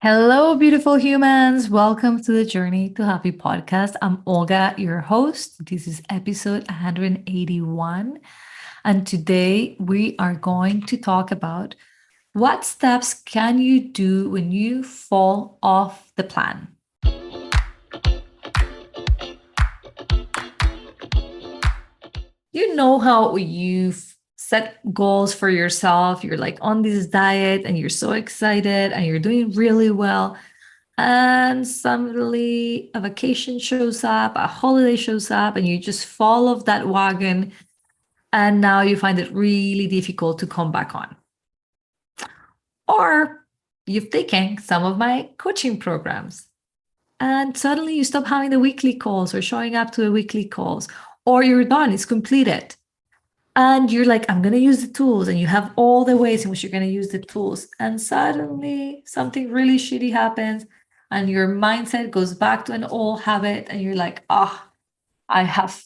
Hello, beautiful humans. Welcome to the Journey to Happy podcast. I'm Olga, your host. This is episode 181. And today we are going to talk about what steps can you do when you fall off the plan? You know how you've set goals for yourself. You're like on this diet and you're so excited and you're doing really well. And suddenly a vacation shows up, a holiday shows up, and you just fall off that wagon. And now you find it really difficult to come back on. Or you've taken some of my coaching programs and suddenly you stop having the weekly calls or showing up to the weekly calls, or you're done, it's completed. And you're like, I'm going to use the tools, and you have all the ways in which you're going to use the tools. And suddenly something really shitty happens, and your mindset goes back to an old habit, and you're like, I have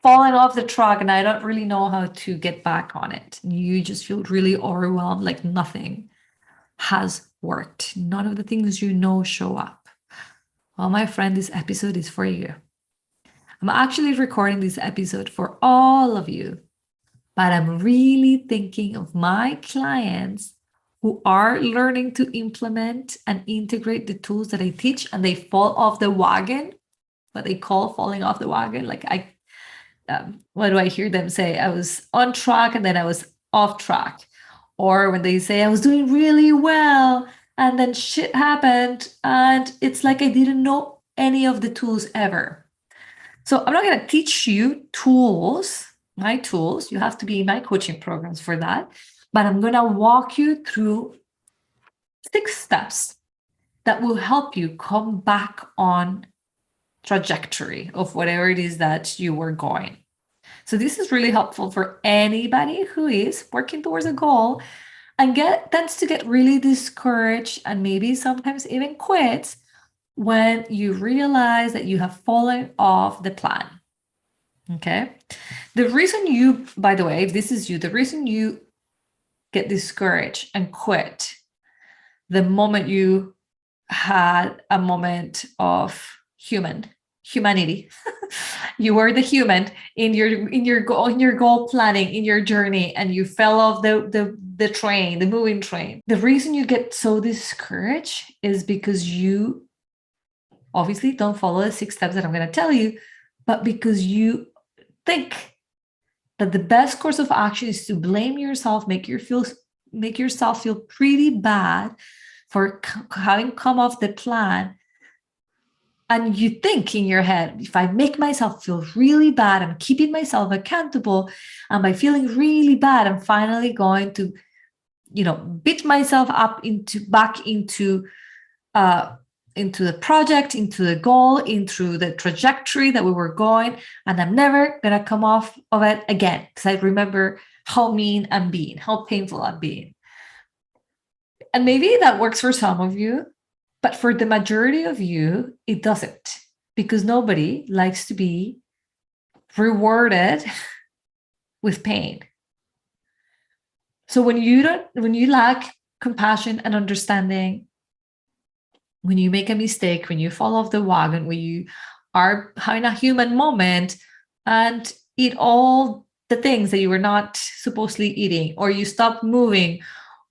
fallen off the track and I don't really know how to get back on it. And you just feel really overwhelmed, like nothing has worked. None of the things you know show up. Well, my friend, this episode is for you. I'm actually recording this episode for all of you, but I'm really thinking of my clients who are learning to implement and integrate the tools that I teach, and they fall off the wagon, what they call falling off the wagon. Like what do I hear them say? I was on track and then I was off track. Or when they say I was doing really well and then shit happened and it's like I didn't know any of the tools ever. So I'm not going to teach you tools, my tools. You have to be in my coaching programs for that. But I'm going to walk you through 6 steps that will help you come back on trajectory of whatever it is that you were going. So this is really helpful for anybody who is working towards a goal and tends to get really discouraged and maybe sometimes even quits when you realize that you have fallen off the plan. Okay. The reason you, by the way, if this is you, the reason you get discouraged and quit the moment you had a moment of humanity. You were the human in your goal planning, in your journey, and you fell off the train, the moving train. The reason you get so discouraged is because you obviously don't follow the 6 steps that I'm going to tell you, but because you think that the best course of action is to blame yourself, make yourself feel pretty bad for having come off the plan. And you think in your head, if I make myself feel really bad, I'm keeping myself accountable. And by feeling really bad, I'm finally going to, beat myself up back into the project, into the goal, into the trajectory that we were going. And I'm never going to come off of it again because I remember how mean I'm being, how painful I'm being. And maybe that works for some of you, but for the majority of you, it doesn't, because nobody likes to be rewarded with pain. So when you lack compassion and understanding, when you make a mistake, when you fall off the wagon, when you are having a human moment and eat all the things that you were not supposedly eating, or you stop moving,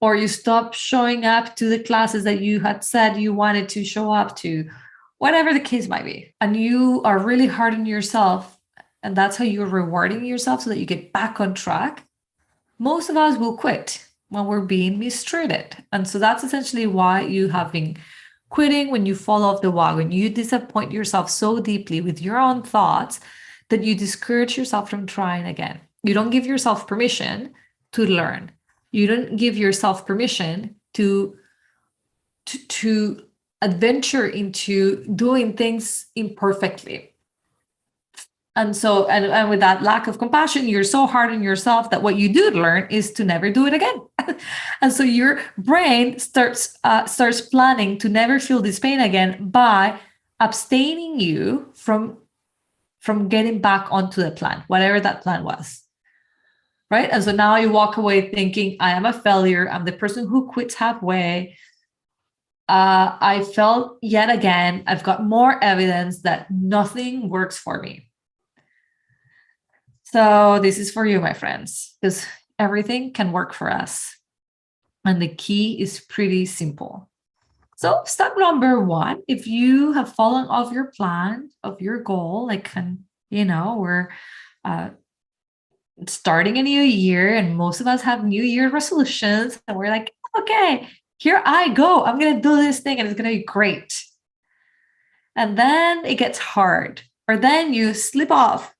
or you stop showing up to the classes that you had said you wanted to show up to, whatever the case might be, and you are really hard on yourself, and that's how you're rewarding yourself so that you get back on track, most of us will quit when we're being mistreated. And so that's essentially why you have been quitting when you fall off the wagon. You disappoint yourself so deeply with your own thoughts that you discourage yourself from trying again. You don't give yourself permission to learn. You don't give yourself permission to adventure into doing things imperfectly. And so, and with that lack of compassion, you're so hard on yourself that what you do learn is to never do it again. And so your brain starts planning to never feel this pain again by abstaining you from getting back onto the plan, whatever that plan was. Right? And so now you walk away thinking, I am a failure. I'm the person who quits halfway. I felt yet again, I've got more evidence that nothing works for me. So this is for you, my friends, because everything can work for us. And the key is pretty simple. So step number one, if you have fallen off your plan of your goal, like, we're starting a new year and most of us have New Year resolutions and we're like, okay, here I go. I'm going to do this thing and it's going to be great. And then it gets hard, or then you slip off.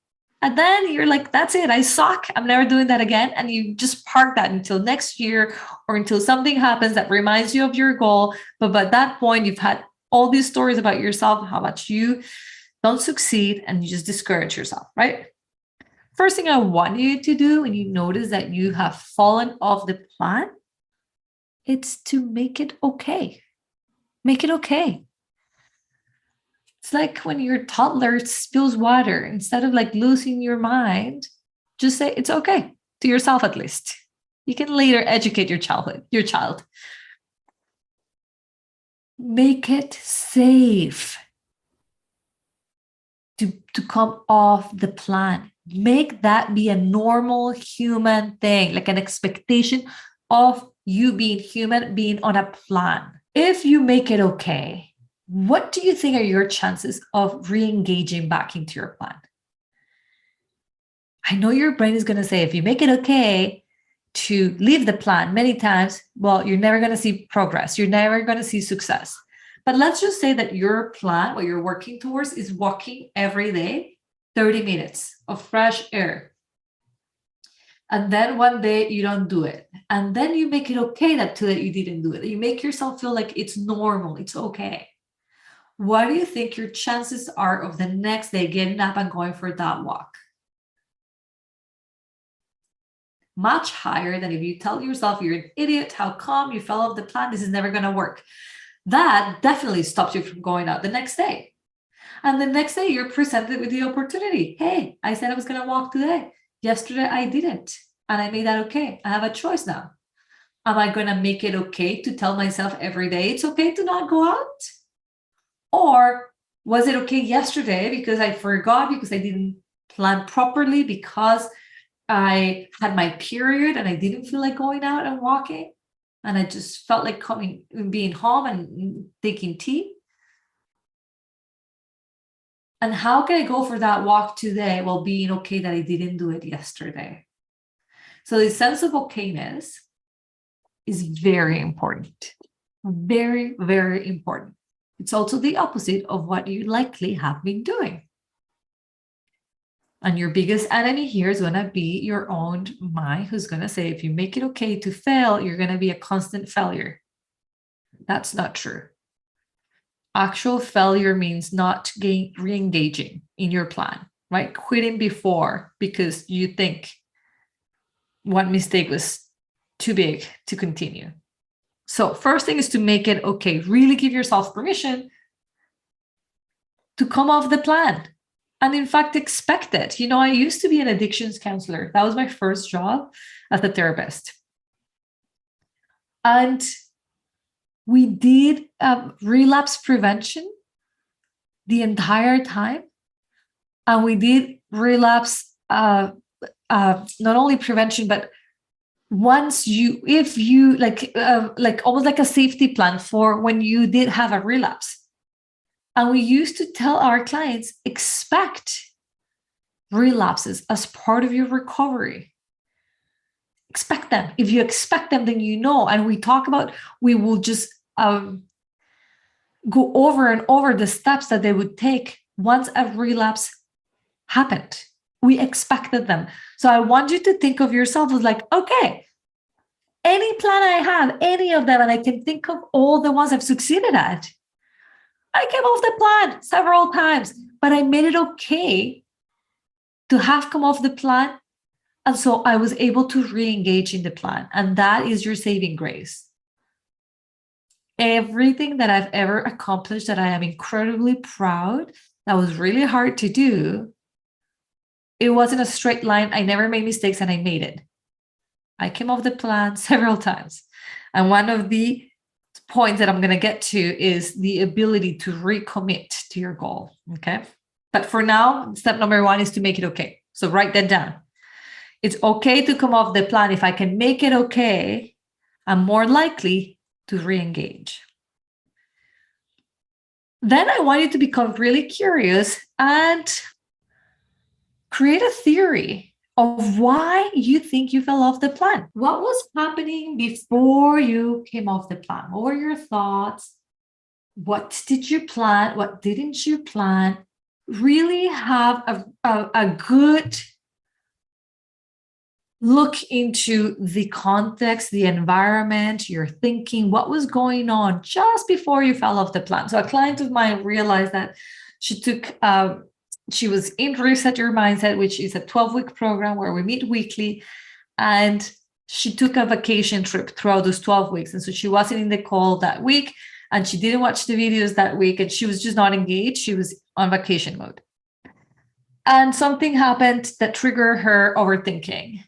And then you're like, that's it. I suck. I'm never doing that again. And you just park that until next year or until something happens that reminds you of your goal. But by that point, you've had all these stories about yourself, how much you don't succeed, and you just discourage yourself, right? First thing I want you to do when you notice that you have fallen off the plan, it's to make it okay. Make it okay. It's like when your toddler spills water, instead of like losing your mind, just say it's okay to yourself at least. You can later educate your child. Make it safe to come off the plan. Make that be a normal human thing, like an expectation of you being human, being on a plan. If you make it okay, what do you think are your chances of re-engaging back into your plan? I know your brain is going to say, if you make it okay to leave the plan many times, well, you're never going to see progress. You're never going to see success. But let's just say that your plan, what you're working towards, is walking every day 30 minutes of fresh air. And then one day you don't do it. And then you make it okay that you didn't do it. You make yourself feel like it's normal, it's okay. What do you think your chances are of the next day getting up and going for that walk? Much higher than if you tell yourself you're an idiot, how come you fell off the plan, this is never going to work. That definitely stops you from going out the next day. And the next day you're presented with the opportunity. Hey, I said I was going to walk today. Yesterday I didn't. And I made that okay. I have a choice now. Am I going to make it okay to tell myself every day it's okay to not go out? Or was it okay yesterday because I forgot, because I didn't plan properly, because I had my period and I didn't feel like going out and walking, and I just felt like being home and taking tea? And how can I go for that walk today while being okay that I didn't do it yesterday? So the sense of okayness is very important. Very, very important. It's also the opposite of what you likely have been doing. And your biggest enemy here is going to be your own mind, who's going to say, if you make it okay to fail, you're going to be a constant failure. That's not true. Actual failure means not re-engaging in your plan, right? Quitting before because you think one mistake was too big to continue. So first thing is to make it okay. Really give yourself permission to come off the plan. And in fact, expect it. I used to be an addictions counselor. That was my first job as a therapist. And we did relapse prevention the entire time. And we did relapse, not only prevention, but if you like almost like a safety plan for when you did have a relapse. And we used to tell our clients, expect relapses as part of your recovery. Expect them. If you expect them, then you know. And we will just go over and over the steps that they would take once a relapse happened. We expected them. So I want you to think of yourself as like, okay, any plan I have, any of them, and I can think of all the ones I've succeeded at. I came off the plan several times, but I made it okay to have come off the plan. And so I was able to re-engage in the plan. And that is your saving grace. Everything that I've ever accomplished that I am incredibly proud, that was really hard to do, it wasn't a straight line. I never made mistakes and I made it. I came off the plan several times. And one of the point that I'm going to get to is the ability to recommit to your goal. Okay. But for now, step number 1 is to make it okay. So write that down. It's okay to come off the plan. If I can make it okay, I'm more likely to re-engage. Then I want you to become really curious and create a theory of why you think you fell off the plan. What was happening before you came off the plan? What were your thoughts? What did you plan? What didn't you plan? Really have a good look into the context, the environment, your thinking, what was going on just before you fell off the plan. So a client of mine realized that she was in Reset Your Mindset, which is a 12-week program where we meet weekly. And she took a vacation trip throughout those 12 weeks. And so she wasn't in the call that week and she didn't watch the videos that week and she was just not engaged. She was on vacation mode. And something happened that triggered her overthinking.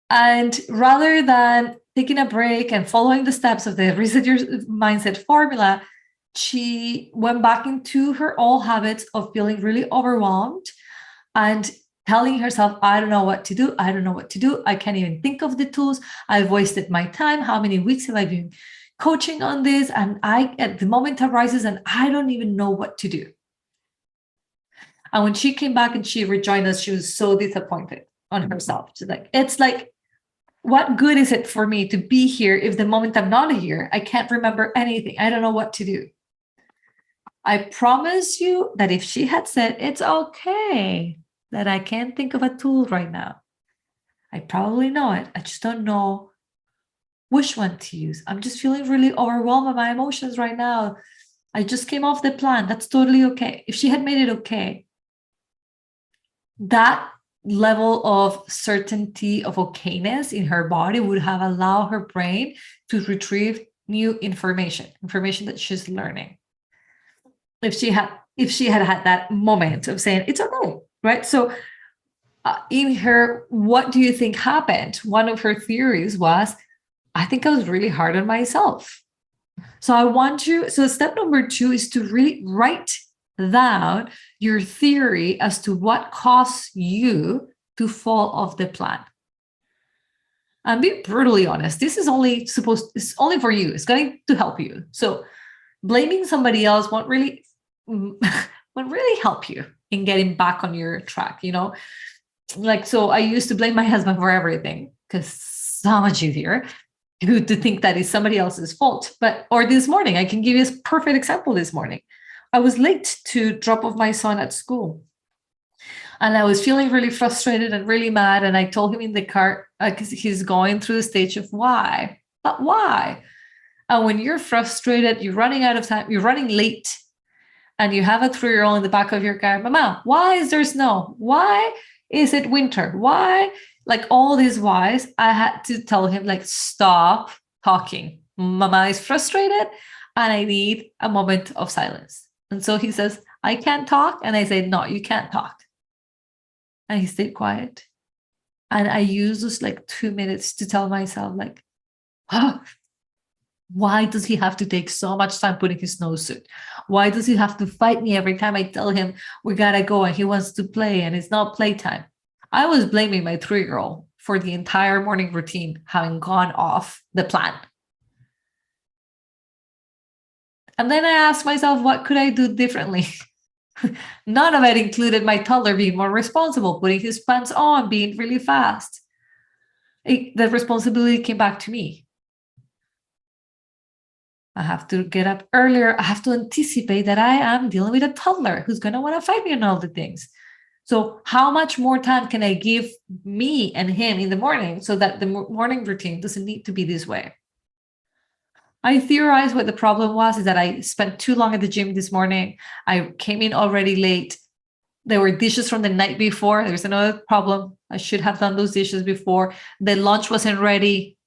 And rather than taking a break and following the steps of the Reset Your Mindset formula, she went back into her old habits of feeling really overwhelmed and telling herself, I don't know what to do. I don't know what to do. I can't even think of the tools. I've wasted my time. How many weeks have I been coaching on this? And at the moment arises and I don't even know what to do. And when she came back and she rejoined us, she was so disappointed on herself. She's like, it's like, what good is it for me to be here if the moment I'm not here, I can't remember anything? I don't know what to do. I promise you that if she had said, it's okay that I can't think of a tool right now, I probably know it. I just don't know which one to use. I'm just feeling really overwhelmed by my emotions right now. I just came off the plan. That's totally okay. If she had made it okay, that level of certainty of okayness in her body would have allowed her brain to retrieve new information that she's learning. If she had had that moment of saying it's okay, right? So in her, what do you think happened? One of her theories was, I think I was really hard on myself. So step number 2 is to really write down your theory as to what caused you to fall off the plan. And be brutally honest, this is only for you. It's going to help you. So blaming somebody else won't really help you in getting back on your track, so I used to blame my husband for everything because so much easier to think that is somebody else's fault. Or this morning, I can give you a perfect example. This morning, I was late to drop off my son at school. And I was feeling really frustrated and really mad. And I told him in the car, because he's going through the stage of why? But why? And when you're frustrated, you're running out of time, you're running late, and you have a 3-year-old in the back of your car, Mama, why is there snow? Why is it winter? Why? Like all these whys, I had to tell him, stop talking. Mama is frustrated and I need a moment of silence. And so he says, I can't talk. And I say, no, you can't talk. And he stayed quiet. And I used those 2 minutes to tell myself, why does he have to take so much time putting his snowsuit? Why does he have to fight me every time I tell him we gotta go and he wants to play and it's not playtime? I was blaming my 3-year-old for the entire morning routine having gone off the plan. And then I asked myself, what could I do differently? None of it included my toddler being more responsible, putting his pants on, being really fast. The responsibility came back to me. I have to get up earlier. I have to anticipate that I am dealing with a toddler who's going to want to fight me on all the things. So how much more time can I give me and him in the morning so that the morning routine doesn't need to be this way? I theorized what the problem was is that I spent too long at the gym this morning. I came in already late. There were dishes from the night before. There's another problem. I should have done those dishes before. The lunch wasn't ready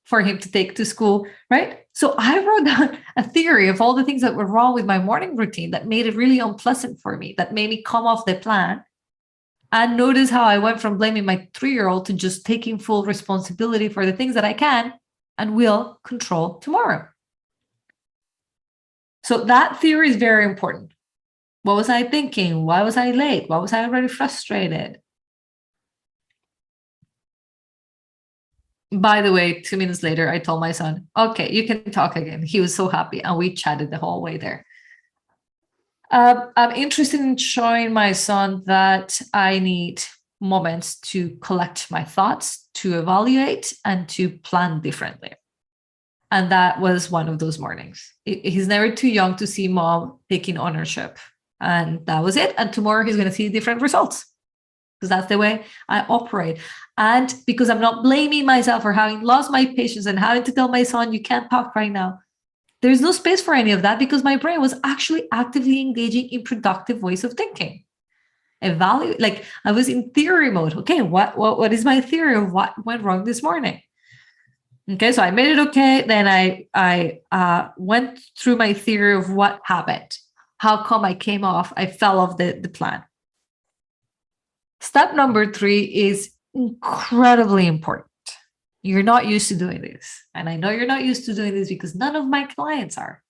for him to take to school, right? So I wrote down a theory of all the things that were wrong with my morning routine that made it really unpleasant for me, that made me come off the plan. And notice how I went from blaming my 3-year-old to just taking full responsibility for the things that I can and will control tomorrow. So that theory is very important. What was I thinking? Why was I late? Why was I already frustrated? By the way, 2 minutes later, I told my son, okay, you can talk again. He was so happy, and we chatted the whole way there. I'm interested in showing my son that I need moments to collect my thoughts, to evaluate, and to plan differently. And that was one of those mornings. He's never too young to see mom taking ownership. And that was it. And tomorrow he's going to see different results, because that's the way I operate. And because I'm not blaming myself for having lost my patience and having to tell my son, you can't talk right now. There's no space for any of that, because my brain was actually actively engaging in productive ways of thinking. Evaluate, like I was in theory mode. Okay, what is my theory of what went wrong this morning? Okay, so I made it okay. Then I went through my theory of what happened. How come I fell off the plan? Step number 3 is incredibly important. You're not used to doing this. And I know you're not used to doing this because none of my clients are.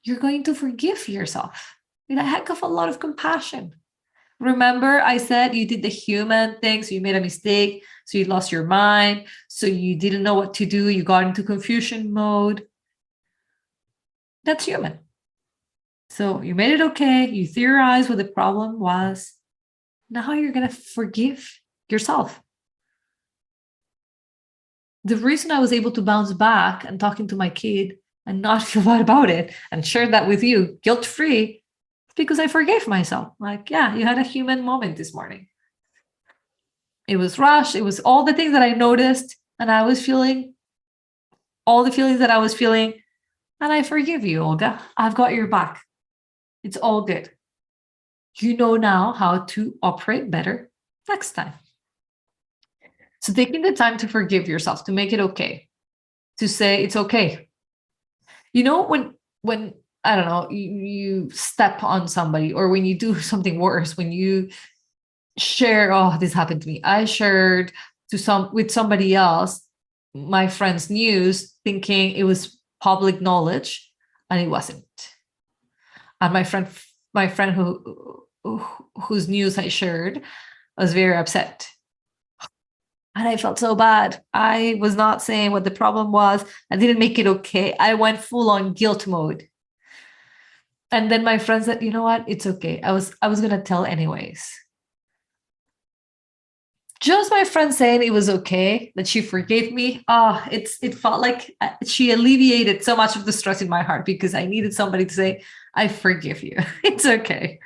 You're going to forgive yourself with a heck of a lot of compassion. Remember, I said you did the human thing, so you made a mistake, so you lost your mind, so you didn't know what to do, you got into confusion mode. That's human. So you made it okay, you theorized what the problem was. Now you're going to forgive yourself. The reason I was able to bounce back and talking to my kid and not feel bad about it and share that with you guilt-free, because I forgave myself. Like, yeah, you had a human moment this morning. It was rushed. It was all the things that I noticed, and I was feeling all the feelings that I was feeling. And I forgive you, Olga. I've got your back. It's all good. You know now how to operate better next time. So taking the time to forgive yourself, to make it okay, to say it's okay. You know, when I don't know, you step on somebody, or when you do something worse, when you share, oh, this happened to me. I shared with somebody else my friend's news, thinking it was public knowledge, and it wasn't. And my friend whose news I shared was very upset. And I felt so bad. I was not saying what the problem was. I didn't make it okay. I went full on guilt mode. And then my friend said, you know what? It's okay. I was going to tell anyways. Just my friend saying it was okay, that she forgave me. It felt like she alleviated so much of the stress in my heart, because I needed somebody to say, I forgive you. It's okay.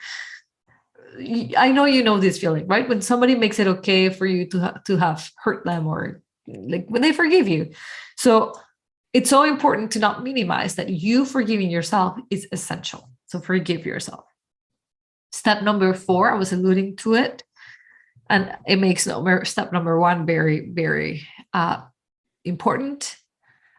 I know you know this feeling, right? When somebody makes it okay for you to have hurt them, or like when they forgive you. So it's so important to not minimize that you forgiving yourself is essential. So forgive yourself. Step number 4, I was alluding to it, and it makes step number 1 very, very important.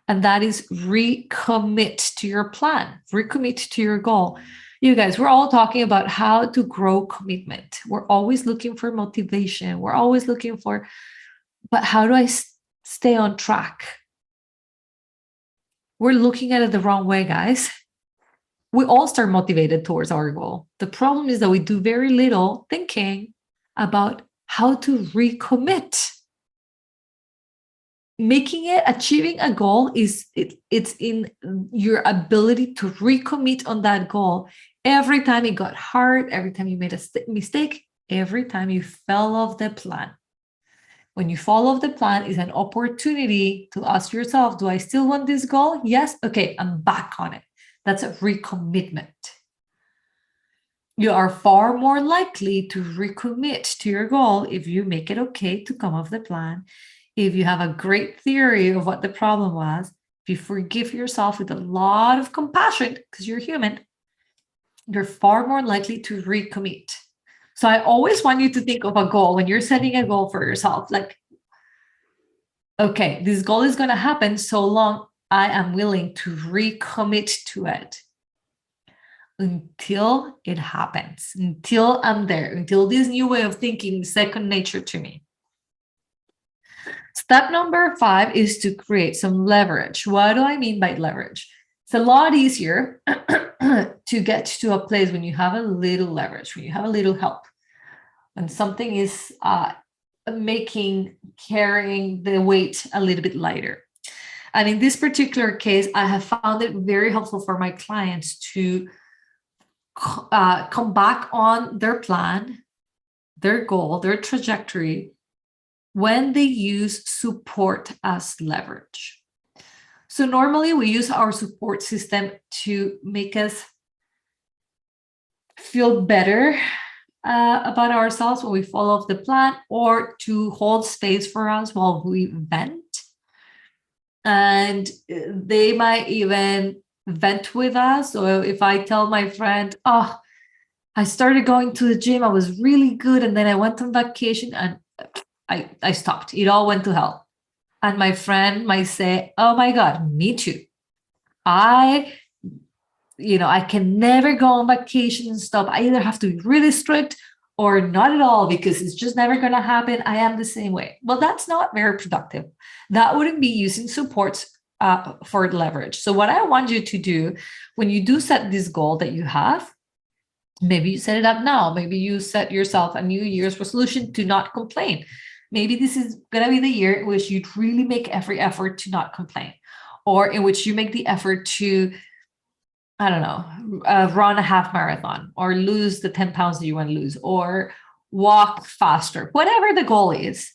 And that is recommit to your plan, recommit to your goal. You guys, we're all talking about how to grow commitment. We're always looking for motivation. We're always looking for, but how do I stay on track? We're looking at it the wrong way, guys. We all start motivated towards our goal. The problem is that we do very little thinking about how to recommit. Achieving a goal it's in your ability to recommit on that goal. Every time it got hard, every time you made a mistake, every time you fell off the plan. When you fall off the plan is an opportunity to ask yourself, do I still want this goal? Yes. Okay, I'm back on it. That's a recommitment. You are far more likely to recommit to your goal if you make it okay to come off the plan, if you have a great theory of what the problem was, if you forgive yourself with a lot of compassion, because you're human, you're far more likely to recommit. So I always want you to think of a goal when you're setting a goal for yourself, like, okay, this goal is going to happen so long I am willing to recommit to it until it happens, until I'm there, until this new way of thinking is second nature to me. Step number 5 is to create some leverage. What do I mean by leverage? It's a lot easier to get to a place when you have a little leverage, when you have a little help, when something is carrying the weight a little bit lighter. And in this particular case, I have found it very helpful for my clients to come back on their plan, their goal, their trajectory, when they use support as leverage. So normally we use our support system to make us feel better about ourselves when we follow the plan, or to hold space for us while we vent. And they might even vent with us. So if I tell my friend, oh, I started going to the gym, I was really good, and then I went on vacation and I stopped. It all went to hell. And my friend might say, oh my God, me too. I can never go on vacation and stop. I either have to be really strict or not at all, because it's just never going to happen. I am the same way. Well, that's not very productive. That wouldn't be using supports for leverage. So what I want you to do when you do set this goal that you have, maybe you set it up now. Maybe you set yourself a New Year's resolution to not complain. Maybe this is going to be the year in which you really make every effort to not complain, or in which you make the effort to, I don't know, run a half marathon, or lose the 10 pounds that you want to lose, or walk faster, whatever the goal is.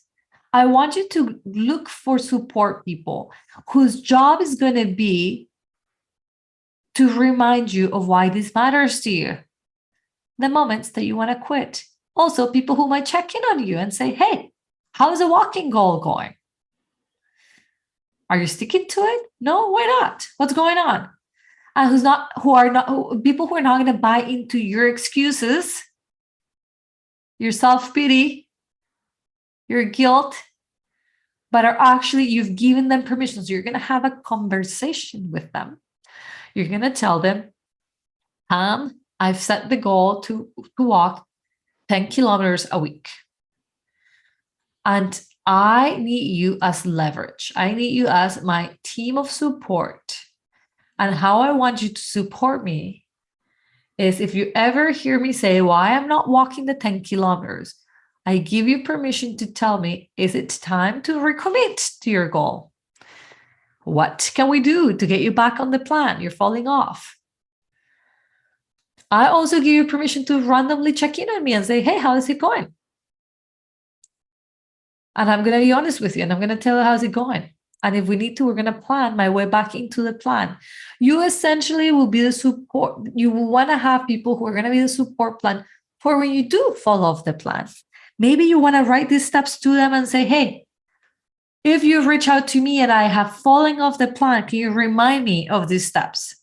I want you to look for support people whose job is going to be to remind you of why this matters to you. The moments that you want to quit. Also, people who might check in on you and say, hey, how's the walking goal going? Are you sticking to it? No, why not? What's going on? And people who are not going to buy into your excuses, your self-pity, your guilt, but are actually, you've given them permission. So you're going to have a conversation with them. You're going to tell them, I've set the goal to walk 10 kilometers a week. And I need you as leverage. I need you as my team of support. And how I want you to support me is, if you ever hear me say why I'm not walking the 10 kilometers, I give you permission to tell me, is it time to recommit to your goal? What can we do to get you back on the plan? You're falling off. I also give you permission to randomly check in on me and say, hey, how is it going? And I'm going to be honest with you, and I'm going to tell you how's it going. And if we need to, we're going to plan my way back into the plan. You essentially will be the support. You will want to have people who are going to be the support plan for when you do fall off the plan. Maybe you want to write these steps to them and say, hey, if you reach out to me and I have fallen off the plan, can you remind me of these steps?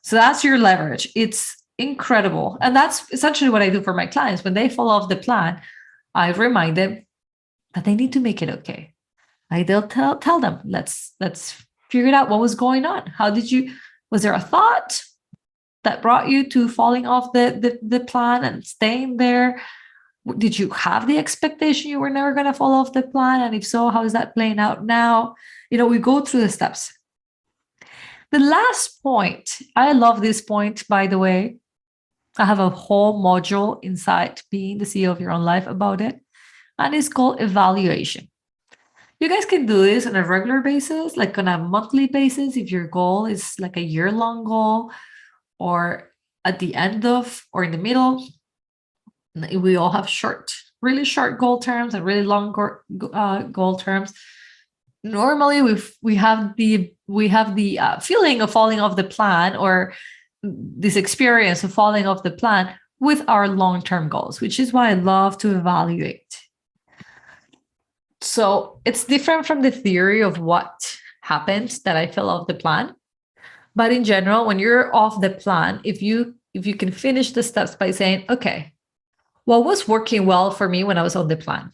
So that's your leverage. It's incredible. And that's essentially what I do for my clients. When they fall off the plan, I remind them that they need to make it okay. They'll tell them, let's figure it out. What was going on? Was there a thought that brought you to falling off the plan and staying there? Did you have the expectation you were never going to fall off the plan? And if so, how is that playing out now? We go through the steps. The last point, I love this point, by the way. I have a whole module inside Being the CEO of Your Own Life about it. And it's called evaluation. You guys can do this on a regular basis, like on a monthly basis, if your goal is like a year-long goal, or at the end of, or in the middle. We all have really short goal terms and really long goal terms. Normally, we have the feeling of falling off the plan, or this experience of falling off the plan with our long-term goals, which is why I love to evaluate. So it's different from the theory of what happened that I fell off the plan. But in general, when you're off the plan, if you can finish the steps by saying, okay, what was working well for me when I was on the plan?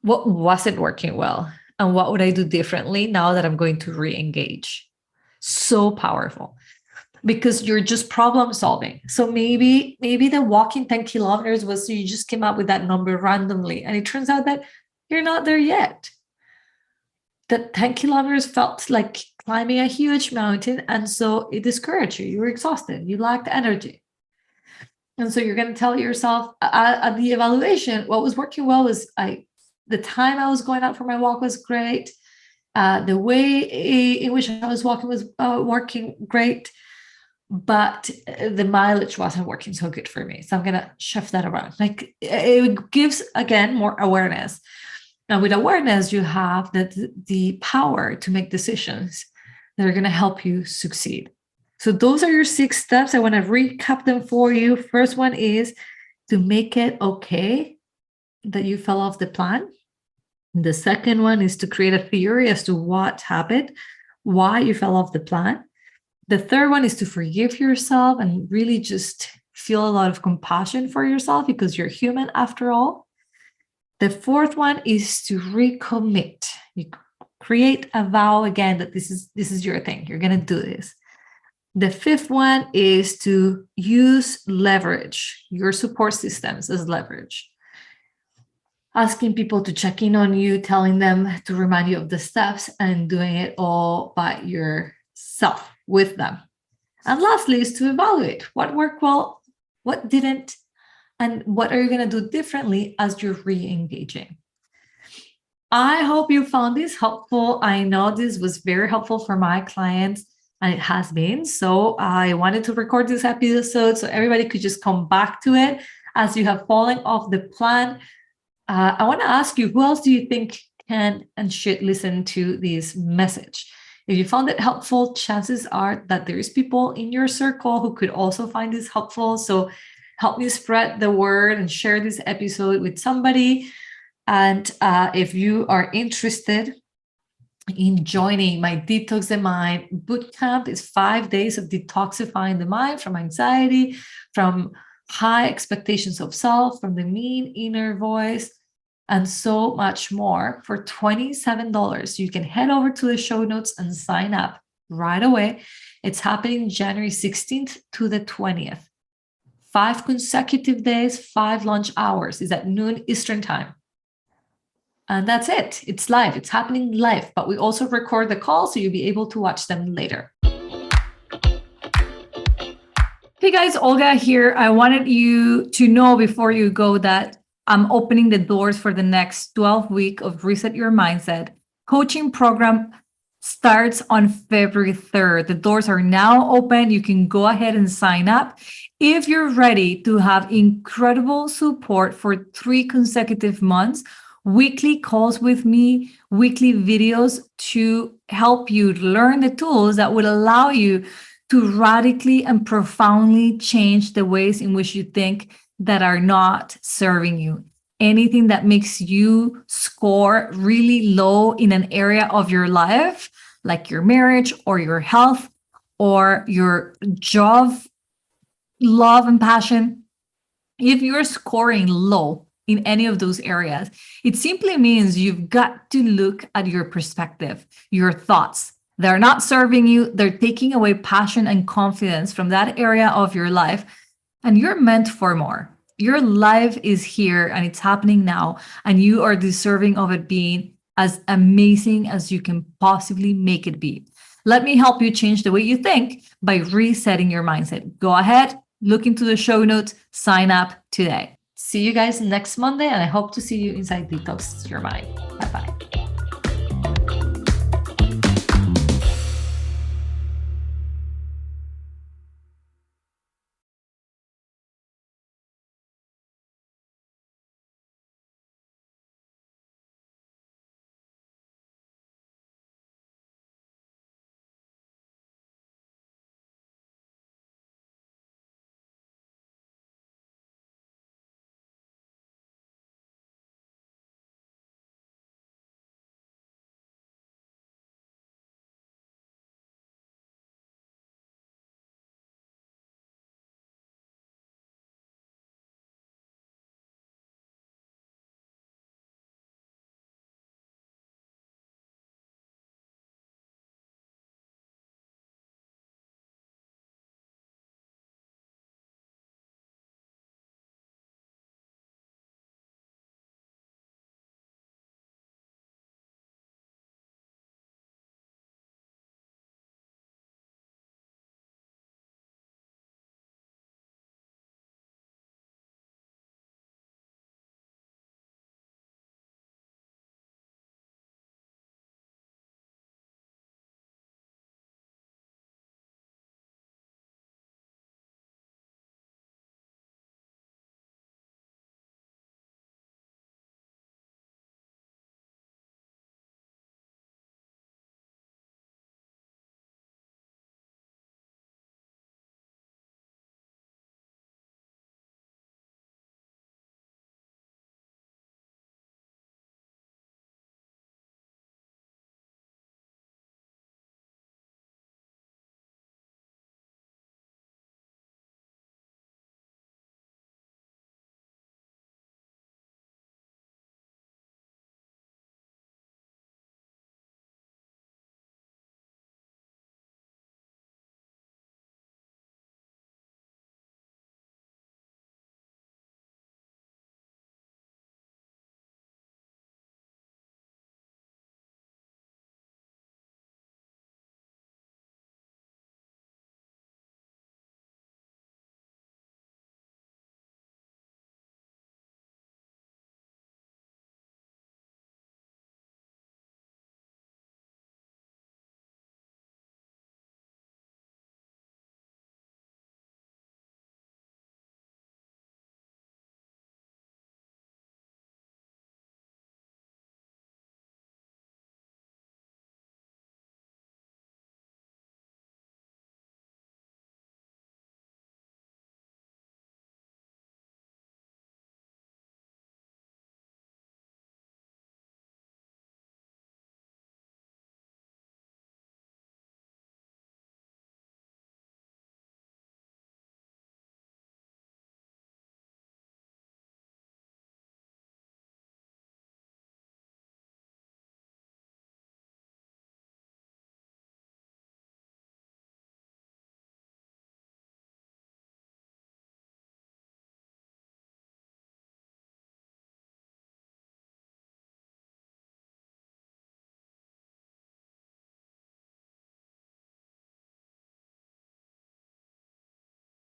What wasn't working well? And what would I do differently now that I'm going to re-engage? So powerful. because you're just problem solving. So maybe the walking 10 kilometers was you just came up with that number randomly, and it turns out that you're not there yet. That 10 kilometers felt like climbing a huge mountain, and so it discouraged you. You were exhausted. You lacked energy. And so you're going to tell yourself at the evaluation, what was working well was the time I was going out for my walk was great. The way in which I was walking was working great, but the mileage wasn't working so good for me. So I'm going to shift that around. Like, it gives, again, more awareness. Now, with awareness, you have the power to make decisions that are going to help you succeed. So those are your 6 steps. I want to recap them for you. First one is to make it okay that you fell off the plan. The second one is to create a theory as to what happened, why you fell off the plan. The third one is to forgive yourself and really just feel a lot of compassion for yourself, because you're human after all. The fourth one is to recommit. You create a vow again that this is your thing. You're going to do this. The fifth one is to use leverage, your support systems as leverage. Asking people to check in on you, telling them to remind you of the steps, and doing it all by yourself with them. And lastly is to evaluate what worked well, what didn't, and what are you going to do differently as you're re-engaging. I hope you found this helpful. I know this was very helpful for my clients, and it has been. So I wanted to record this episode so everybody could just come back to it as you have fallen off the plan. I want to ask you, who else do you think can and should listen to this message? If you found it helpful, chances are that there is people in your circle who could also find this helpful. So help me spread the word and share this episode with somebody. And if you are interested in joining my Detox the Mind bootcamp, it's 5 days of detoxifying the mind from anxiety, from high expectations of self, from the mean inner voice, and so much more for $27. You can head over to the show notes and sign up right away. It's happening January 16th to the 20th. 5 consecutive days, 5 lunch hours. Is at noon Eastern time. And that's it. It's live. It's happening live. But we also record the call, so you'll be able to watch them later. Hey guys, Olga here. I wanted you to know before you go that I'm opening the doors for the next 12 week of Reset Your Mindset coaching program. Starts on February 3rd. The doors are now open. You can go ahead and sign up. If you're ready to have incredible support for 3 consecutive months, weekly calls with me, weekly videos to help you learn the tools that will allow you to radically and profoundly change the ways in which you think that are not serving you. Anything that makes you score really low in an area of your life, like your marriage or your health or your job, love and passion. If you're scoring low in any of those areas, it simply means you've got to look at your perspective, your thoughts. They're not serving you. They're taking away passion and confidence from that area of your life. And you're meant for more. Your life is here and it's happening now. And you are deserving of it being as amazing as you can possibly make it be. Let me help you change the way you think by resetting your mindset. Go ahead, look into the show notes, sign up today. See you guys next Monday, and I hope to see you inside Detox Your Mind. Bye-bye.